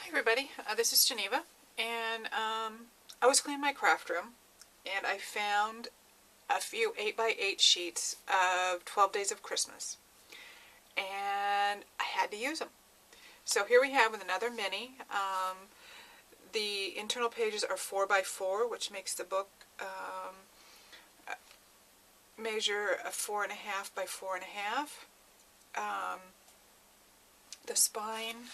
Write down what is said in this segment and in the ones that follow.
Everybody, this is Geneva, and I was cleaning my craft room, and I found a few 8x8 sheets of 12 Days of Christmas, and I had to use them. So here we have with another mini. The internal pages are 4x4, which makes the book measure a 4.5 by 4.5. The spine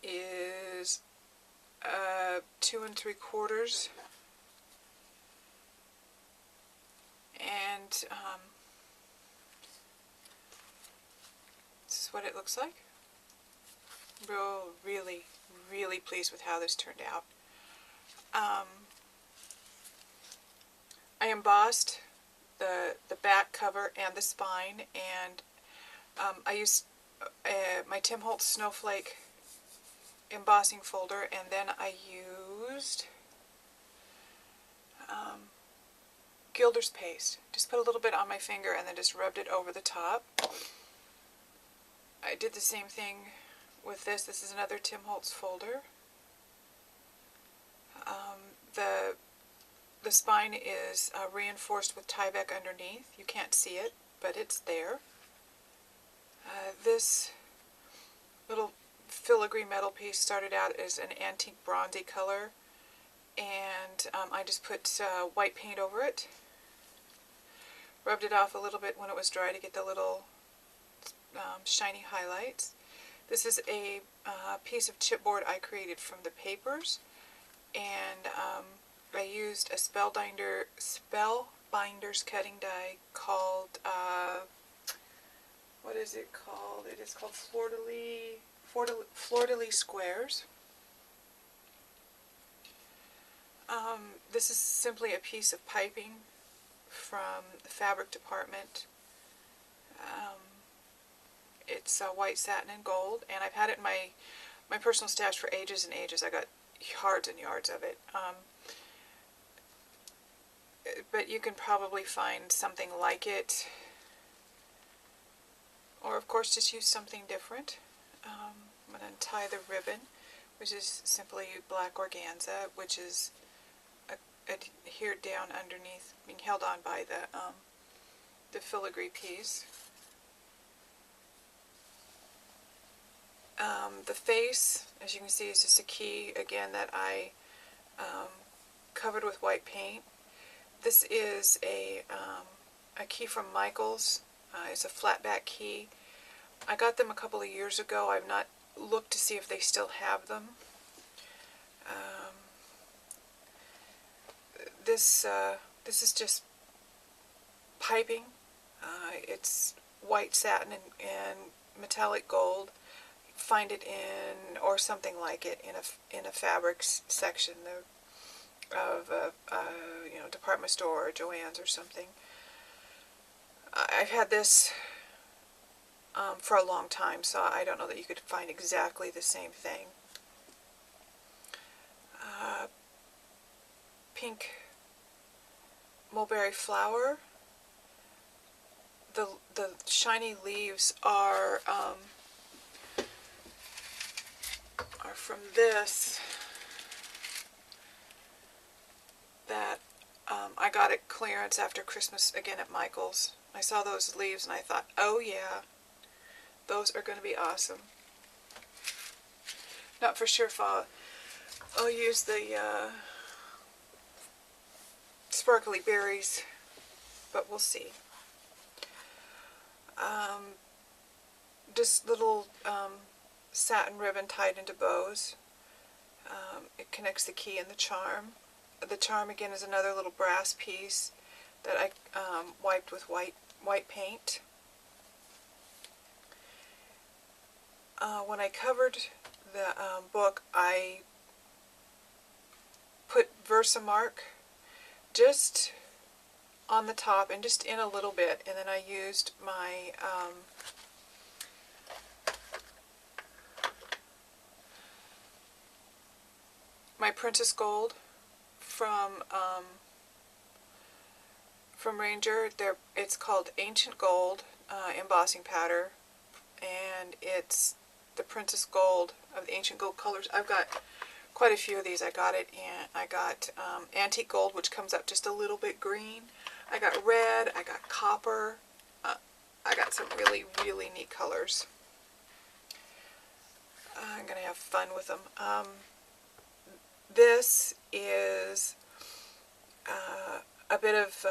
is 2 3/4, and this is what it looks like. Really pleased with how this turned out. I embossed the back cover and the spine, and I used my Tim Holtz Snowflake embossing folder, and then I used Gilder's paste. Just put a little bit on my finger and then just rubbed it over the top. I did the same thing with this. This is another Tim Holtz folder. The spine is reinforced with Tyvek underneath. You can't see it, but it's there. This little filigree metal piece started out as an antique bronzy color, and I just put white paint over it. Rubbed it off a little bit when it was dry to get the little shiny highlights. This is a piece of chipboard I created from the papers, and I used a Spellbinders cutting die called, what is it called? It is called Fleur-de-lis Squares. This is simply a piece of piping from the fabric department. It's white satin and gold, and I've had it in my personal stash for ages and ages. I got yards and yards of it. But you can probably find something like it, or of course just use something different. I'm going to untie the ribbon, which is simply black organza, which is adhered down underneath, being held on by the filigree piece. The face, as you can see, is just a key, again, that I covered with white paint. This is a key from Michaels. It's a flat back key. I got them a couple of years ago. I've not looked to see if they still have them. This is just piping. It's white satin and metallic gold. Find it in, or something like it, in a fabrics section of a department store or Joann's or something. I've had this for a long time, so I don't know that you could find exactly the same thing. Pink mulberry flower. The shiny leaves are from this, that I got at clearance after Christmas again at Michael's. I saw those leaves and I thought, oh yeah, those are going to be awesome. Not for sure if I'll use the sparkly berries, but we'll see. Just little satin ribbon tied into bows. It connects the key and the charm. The charm, again, is another little brass piece that I wiped with white paint. When I covered the book, I put Versamark just on the top and just in a little bit, and then I used my Princess Gold from Ranger. It's called Ancient Gold embossing powder, and it's the Princess Gold of the Ancient Gold colors. I've got quite a few of these. I got Antique Gold, which comes up just a little bit green. I got red. I got copper. I got some really, really neat colors. I'm going to have fun with them. This is a bit of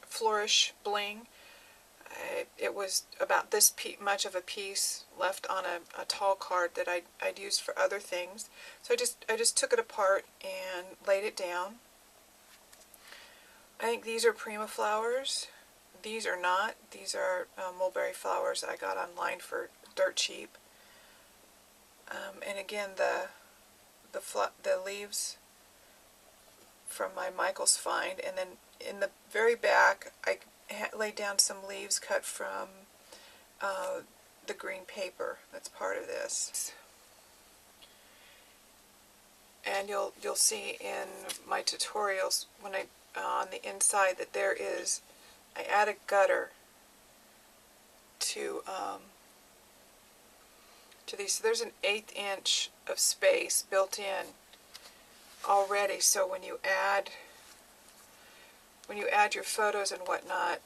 flourish bling. It was about this much of a piece left on a tall card that I'd used for other things. So I just took it apart and laid it down. I think these are Prima flowers. These are not. These are mulberry flowers I got online for dirt cheap. And again, the leaves from my Michael's find, and then in the very back I laid down some leaves cut from the green paper that's part of this. And you'll see in my tutorials when on the inside that there is, I add a gutter to these. So there's an 1/8 inch of space built in already. So when you add your photos and whatnot,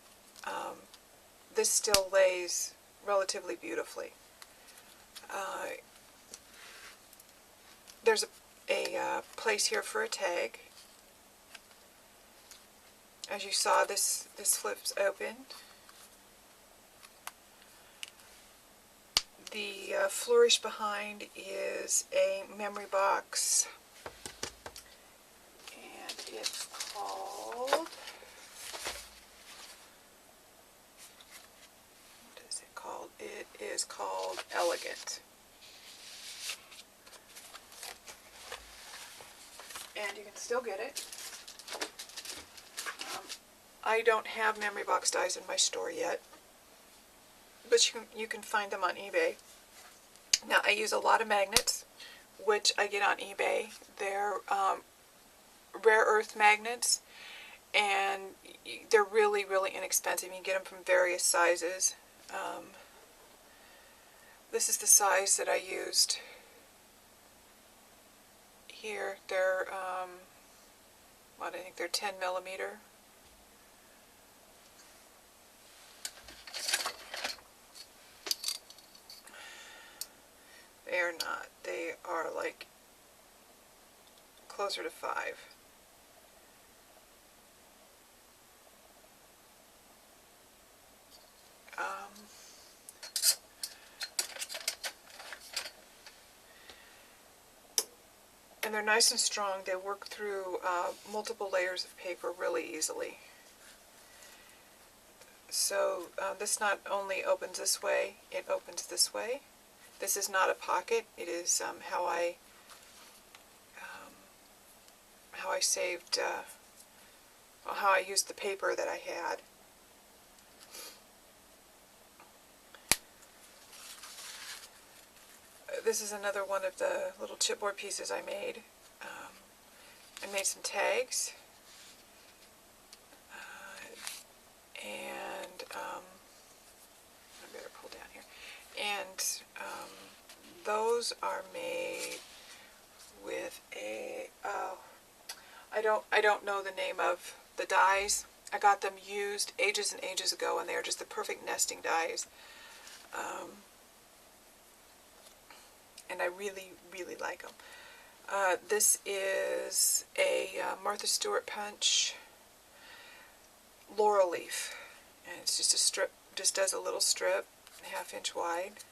this still lays relatively beautifully. There's a place here for a tag. As you saw, this flips open. The flourish behind is a memory box, and it's called, what is it called? It is called Elegant. And you can still get it. I don't have memory box dies in my store yet, but you can find them on eBay. Now, I use a lot of magnets, which I get on eBay. They're rare earth magnets, and they're really, really inexpensive. You can get them from various sizes. This is the size that I used here. They're, I think they're 10 millimeter. They are not. They are like closer to 5. And they're nice and strong. They work through multiple layers of paper really easily. So this not only opens this way, it opens this way. This is not a pocket. It is how I saved, how I used the paper that I had. This is another one of the little chipboard pieces I made. I made some tags, and I better pull down here. And those are made with a I don't know the name of the dies. I got them used ages and ages ago, and they are just the perfect nesting dies. And I really, really like them. This is a Martha Stewart punch laurel leaf, and it's just a strip, just does a little strip, 1/2 inch wide.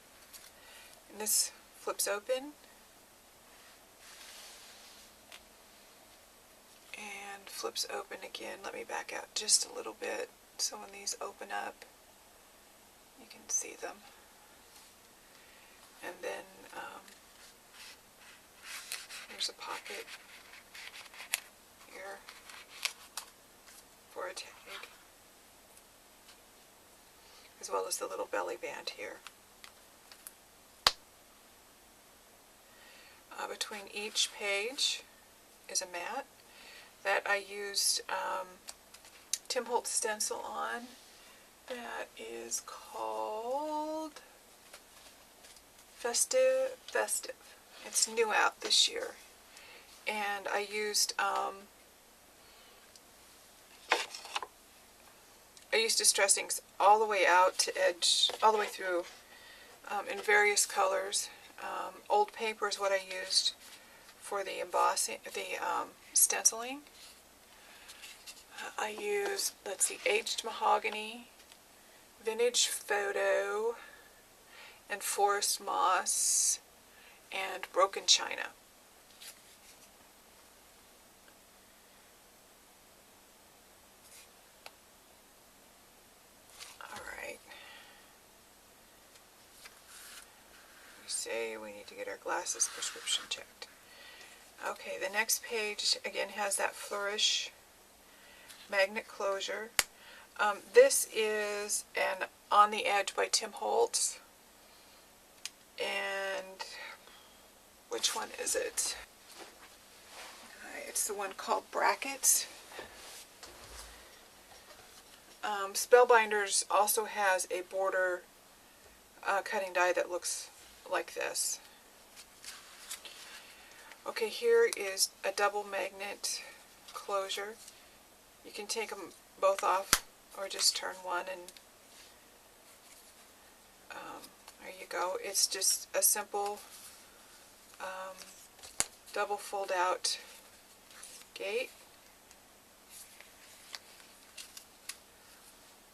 And this flips open, and flips open again. Let me back out just a little bit so when these open up, you can see them. And then there's a pocket here for a tag, as well as the little belly band here. Between each page is a mat that I used Tim Holtz stencil on. That is called Festive. It's new out this year. And I used distressings all the way out to edge, all the way through, in various colors. Old paper is what I used for the embossing, the stenciling. I used, let's see, aged mahogany, vintage photo, and forest moss, and broken china. Alright. We say we need to get our glasses prescription checked. Okay, the next page again has that flourish magnet closure. This is an On the Edge by Tim Holtz. And which one is it? It's the one called Brackets. Spellbinders also has a border cutting die that looks like this. Okay, here is a double magnet closure. You can take them both off or just turn one, and there you go. It's just a simple double fold out gate.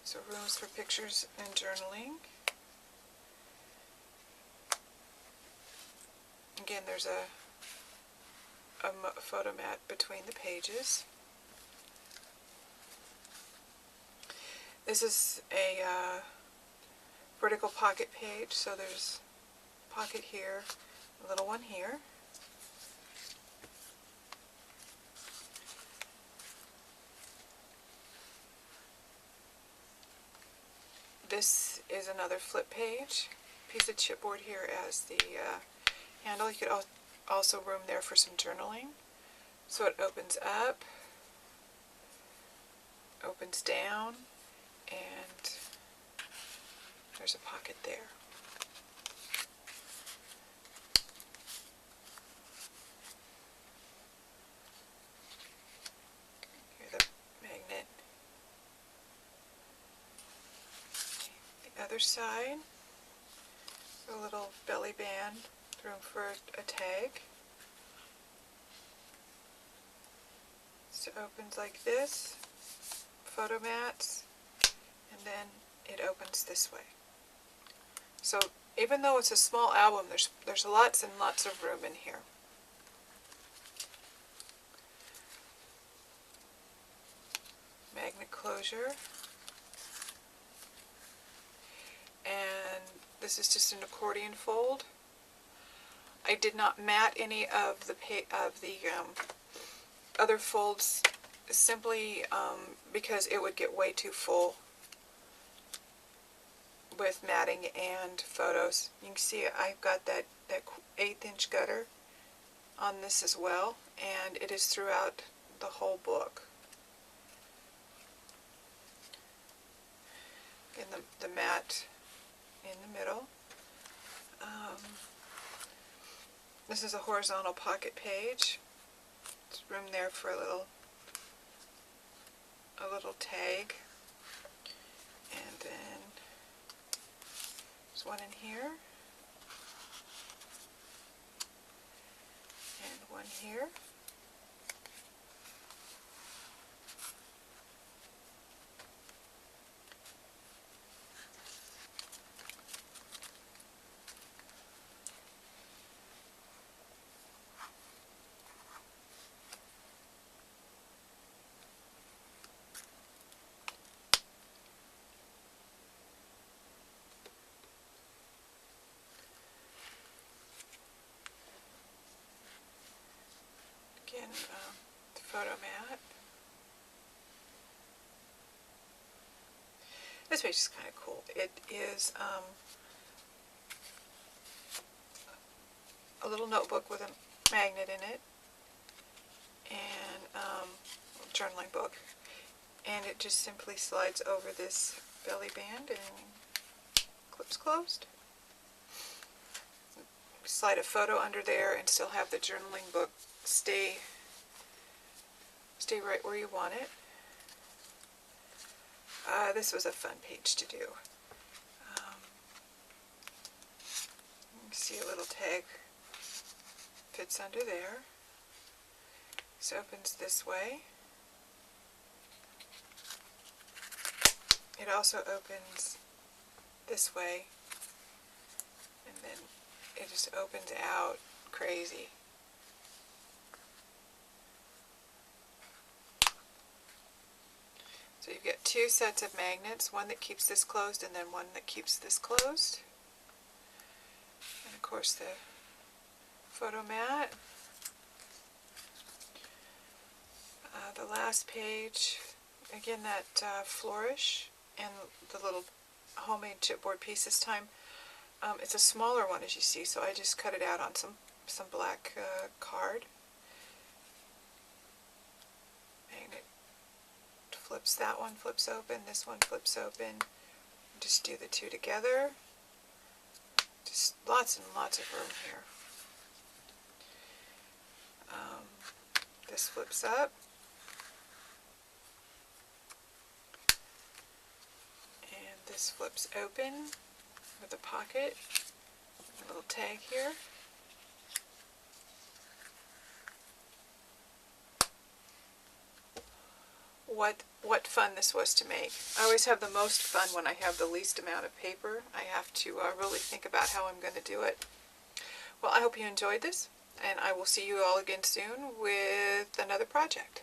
So rooms for pictures and journaling. Again, there's a photo mat between the pages. This is a vertical pocket page, so there's a pocket here, a little one here. This is another flip page. Piece of chipboard here as the handle. You could also room there for some journaling. So it opens up, opens down, and there's a pocket there. Here's the magnet. The other side, a little belly band, room for a tag. So it opens like this, photo mats, and then it opens this way. So even though it's a small album, there's lots and lots of room in here. Magnet closure. And this is just an accordion fold. I did not mat any of the other folds simply because it would get way too full with matting and photos. You can see I've got that 1/8 inch gutter on this as well, and it is throughout the whole book. Again, the mat in the middle. This is a horizontal pocket page. There's room there for a little tag. And then there's one in here. And one here. Again, the photo mat. This page is kind of cool. It is a little notebook with a magnet in it, and a journaling book, and it just simply slides over this belly band and clips closed. slide a photo under there and still have the journaling book stay right where you want it. This was a fun page to do. You can see a little tag fits under there. This opens this way. It also opens this way, and then it just opens out crazy. So you get two sets of magnets, one that keeps this closed and then one that keeps this closed. And of course the photo mat. The last page, again that flourish and the little homemade chipboard piece this time. It's a smaller one, as you see, so I just cut it out on some black card. Magnet flips, that one flips open, this one flips open. Just do the two together. Just lots and lots of room here. This flips up. And this flips open with a pocket, a little tag here. What fun this was to make. I always have the most fun when I have the least amount of paper. I have to really think about how I'm going to do it. Well, I hope you enjoyed this, and I will see you all again soon with another project.